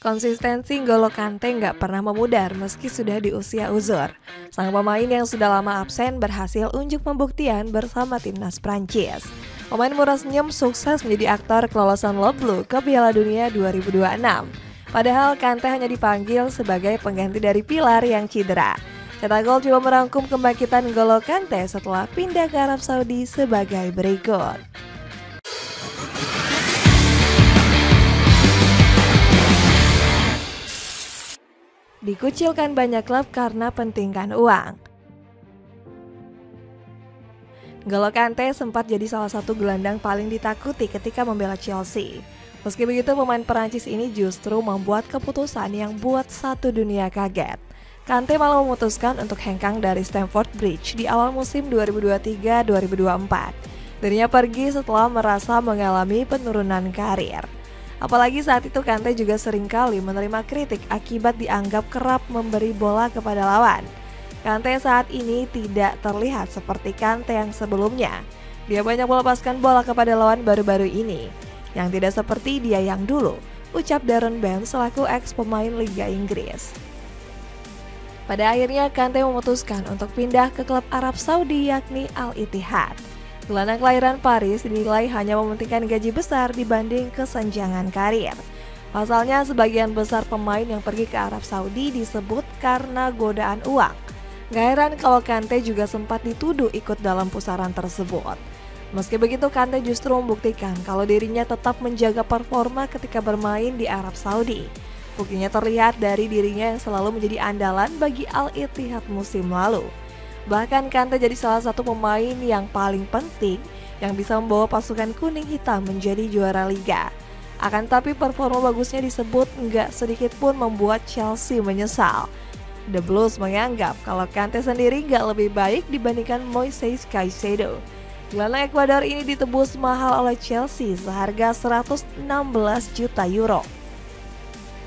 Konsistensi N'Golo Kante nggak pernah memudar meski sudah di usia uzur. Sang pemain yang sudah lama absen berhasil unjuk pembuktian bersama timnas Prancis. Pemain murah senyum sukses menjadi aktor kelolosan Le Bleu ke Piala Dunia 2026. Padahal Kante hanya dipanggil sebagai pengganti dari Pilar yang cedera. Cetak Gol coba merangkum kebangkitan N'Golo Kante setelah pindah ke Arab Saudi sebagai berikut. Dikucilkan banyak klub karena pentingkan uang. N'Golo Kante sempat jadi salah satu gelandang paling ditakuti ketika membela Chelsea. Meski begitu, pemain Perancis ini justru membuat keputusan yang buat satu dunia kaget. Kante malah memutuskan untuk hengkang dari Stamford Bridge di awal musim 2023-2024. Dirinya pergi setelah merasa mengalami penurunan karir. Apalagi saat itu Kante juga seringkali menerima kritik akibat dianggap kerap memberi bola kepada lawan. Kante saat ini tidak terlihat seperti Kante yang sebelumnya. Dia banyak melepaskan bola kepada lawan baru-baru ini, yang tidak seperti dia yang dulu, ucap Darren Bent selaku ex-pemain Liga Inggris. Pada akhirnya Kante memutuskan untuk pindah ke klub Arab Saudi yakni Al Ittihad. Gelandang kelahiran Paris dinilai hanya mementingkan gaji besar dibanding kesenjangan karir. Pasalnya sebagian besar pemain yang pergi ke Arab Saudi disebut karena godaan uang. Gak heran kalau Kante juga sempat dituduh ikut dalam pusaran tersebut. Meski begitu, Kante justru membuktikan kalau dirinya tetap menjaga performa ketika bermain di Arab Saudi. Buktinya terlihat dari dirinya yang selalu menjadi andalan bagi Al Ittihad musim lalu. Bahkan Kante jadi salah satu pemain yang paling penting yang bisa membawa pasukan kuning hitam menjadi juara liga. Akan tapi performa bagusnya disebut nggak sedikit pun membuat Chelsea menyesal. The Blues menganggap kalau Kante sendiri nggak lebih baik dibandingkan Moises Caicedo. Gelandang Ekuador ini ditebus mahal oleh Chelsea seharga 116 juta euro.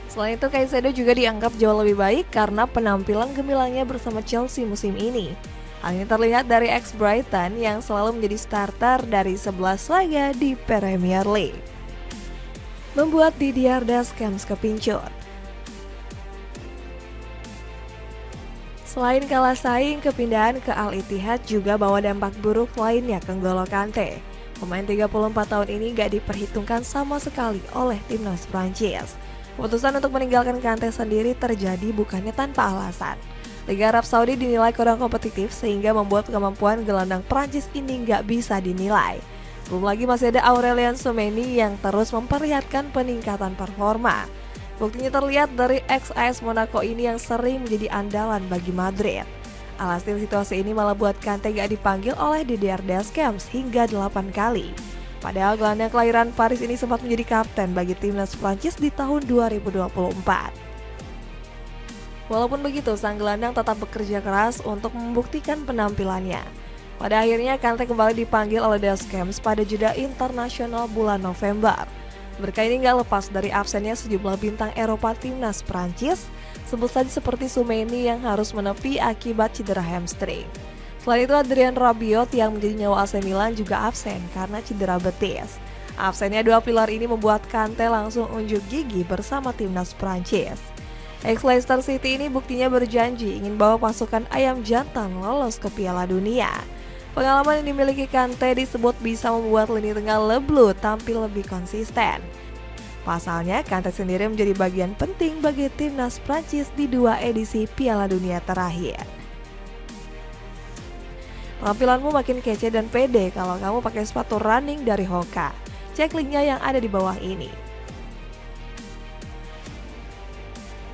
Selain itu, Caicedo juga dianggap jauh lebih baik karena penampilan gemilangnya bersama Chelsea musim ini. Hal ini terlihat dari ex-Brighton yang selalu menjadi starter dari 11 laga di Premier League. Membuat Didier Deschamps kepincut. Selain kalah saing, kepindahan ke Al Ittihad juga bawa dampak buruk lainnya ke N'Golo Kante. Pemain 34 tahun ini gak diperhitungkan sama sekali oleh timnas Prancis. Keputusan untuk meninggalkan Kante sendiri terjadi bukannya tanpa alasan. Liga Arab Saudi dinilai kurang kompetitif sehingga membuat kemampuan gelandang Prancis ini nggak bisa dinilai. Belum lagi masih ada Aurelien Tchouameni yang terus memperlihatkan peningkatan performa. Buktinya terlihat dari ex-AS Monaco ini yang sering menjadi andalan bagi Madrid. Alhasil situasi ini malah buat Kante gak dipanggil oleh Didier Deschamps hingga 8 kali. Padahal gelandang kelahiran Paris ini sempat menjadi kapten bagi timnas Prancis di tahun 2024. Walaupun begitu, sang gelandang tetap bekerja keras untuk membuktikan penampilannya. Pada akhirnya, Kante kembali dipanggil oleh Deschamps pada jeda internasional bulan November. Berkah ini gak lepas dari absennya sejumlah bintang Eropa timnas Prancis, sebut saja seperti Tchouameni yang harus menepi akibat cedera hamstring. Selain itu, Adrien Rabiot yang menjadi nyawa AC Milan juga absen karena cedera betis. Absennya dua pilar ini membuat Kante langsung unjuk gigi bersama timnas Prancis. Ex-Leicester City ini buktinya berjanji ingin bawa pasukan ayam jantan lolos ke Piala Dunia. Pengalaman yang dimiliki Kante disebut bisa membuat lini tengah Le Bleu tampil lebih konsisten. Pasalnya, Kante sendiri menjadi bagian penting bagi timnas Prancis di 2 edisi Piala Dunia terakhir. Tampilanmu makin kece dan pede kalau kamu pakai sepatu running dari Hoka. Cek linknya yang ada di bawah ini.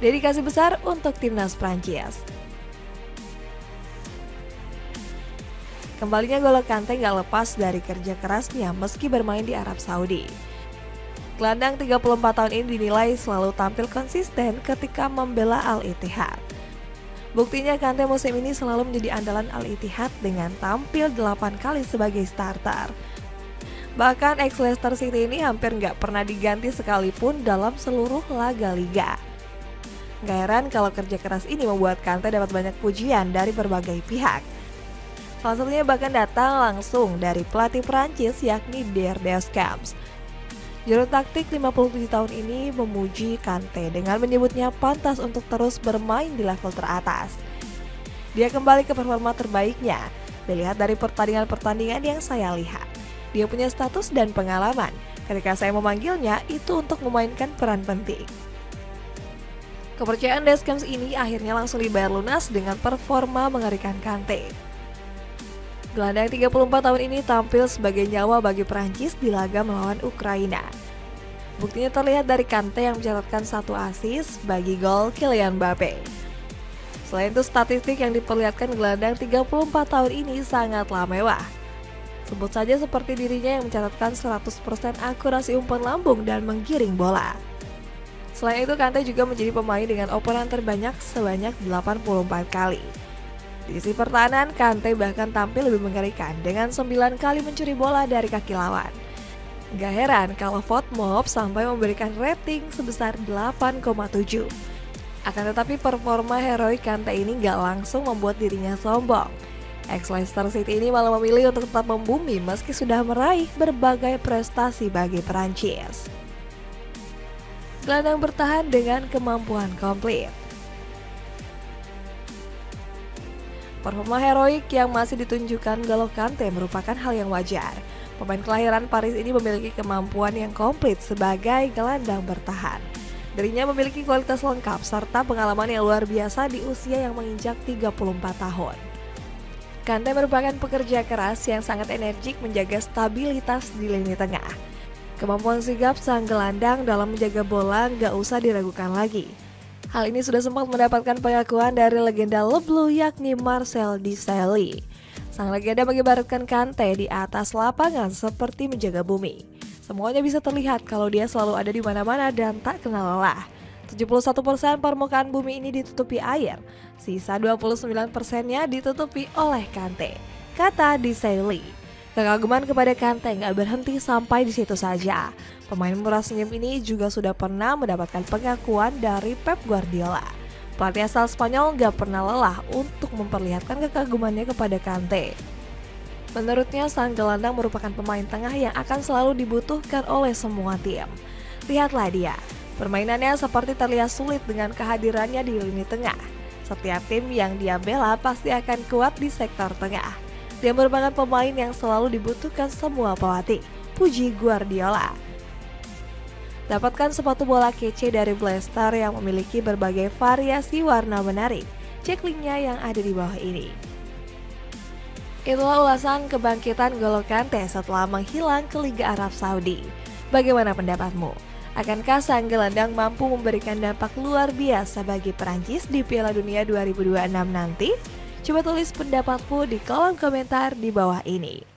Dedikasi besar untuk timnas Prancis. Kembalinya N'Golo Kante gak lepas dari kerja kerasnya meski bermain di Arab Saudi. Gelandang 34 tahun ini dinilai selalu tampil konsisten ketika membela Al Ittihad. Buktinya Kante musim ini selalu menjadi andalan Al Ittihad dengan tampil 8 kali sebagai starter. Bahkan ex-Leicester City ini hampir gak pernah diganti sekalipun dalam seluruh laga liga. Gak heran kalau kerja keras ini membuat Kante dapat banyak pujian dari berbagai pihak. Salah satunya bahkan datang langsung dari pelatih Prancis yakni Didier Deschamps. Juru taktik 57 tahun ini memuji Kante dengan menyebutnya pantas untuk terus bermain di level teratas. Dia kembali ke performa terbaiknya. Dilihat dari pertandingan-pertandingan yang saya lihat, dia punya status dan pengalaman. Ketika saya memanggilnya, itu untuk memainkan peran penting. Kepercayaan Deschamps ini akhirnya langsung dibayar lunas dengan performa mengerikan Kante. Gelandang 34 tahun ini tampil sebagai nyawa bagi Prancis di laga melawan Ukraina. Buktinya terlihat dari Kante yang mencatatkan 1 assist bagi gol Kylian Mbappe. Selain itu, statistik yang diperlihatkan gelandang 34 tahun ini sangatlah mewah. Sebut saja seperti dirinya yang mencatatkan 100% akurasi umpan lambung dan menggiring bola. Selain itu, Kante juga menjadi pemain dengan operan terbanyak sebanyak 84 kali. Di sisi pertahanan, Kante bahkan tampil lebih mengerikan dengan 9 kali mencuri bola dari kaki lawan. Gak heran kalau FotMob sampai memberikan rating sebesar 8,7. Akan tetapi performa heroik Kante ini gak langsung membuat dirinya sombong. Ex-Leicester City ini malah memilih untuk tetap membumi meski sudah meraih berbagai prestasi bagi Prancis. Gelandang bertahan dengan kemampuan komplit. Performa heroik yang masih ditunjukkan N'Golo Kante merupakan hal yang wajar. Pemain kelahiran Paris ini memiliki kemampuan yang komplit sebagai gelandang bertahan. Dirinya memiliki kualitas lengkap serta pengalaman yang luar biasa di usia yang menginjak 34 tahun. Kante merupakan pekerja keras yang sangat energik menjaga stabilitas di lini tengah. Kemampuan sigap sang gelandang dalam menjaga bola nggak usah diragukan lagi. Hal ini sudah sempat mendapatkan pengakuan dari legenda Le Bleu yakni Marcel Desailly. Sang legenda mengibaratkan Kante di atas lapangan seperti menjaga bumi. Semuanya bisa terlihat kalau dia selalu ada di mana-mana dan tak kenal lelah. 71% permukaan bumi ini ditutupi air, sisa 29%-nya ditutupi oleh Kante, kata Desailly. Kekaguman kepada Kante nggak berhenti sampai di situ saja. Pemain murah senyum ini juga sudah pernah mendapatkan pengakuan dari Pep Guardiola. Pelatih asal Spanyol nggak pernah lelah untuk memperlihatkan kekagumannya kepada Kante. Menurutnya, sang gelandang merupakan pemain tengah yang akan selalu dibutuhkan oleh semua tim. Lihatlah dia, permainannya seperti terlihat sulit dengan kehadirannya di lini tengah. Setiap tim yang dia bela pasti akan kuat di sektor tengah. Dia merupakan pemain yang selalu dibutuhkan semua pelatih, puji Guardiola. Dapatkan sepatu bola kece dari Blaster yang memiliki berbagai variasi warna menarik. Cek linknya yang ada di bawah ini. Itulah ulasan kebangkitan N'Golo Kante setelah menghilang ke Liga Arab Saudi. Bagaimana pendapatmu? Akankah sang gelandang mampu memberikan dampak luar biasa bagi Perancis di Piala Dunia 2026 nanti? Coba tulis pendapatmu di kolom komentar di bawah ini.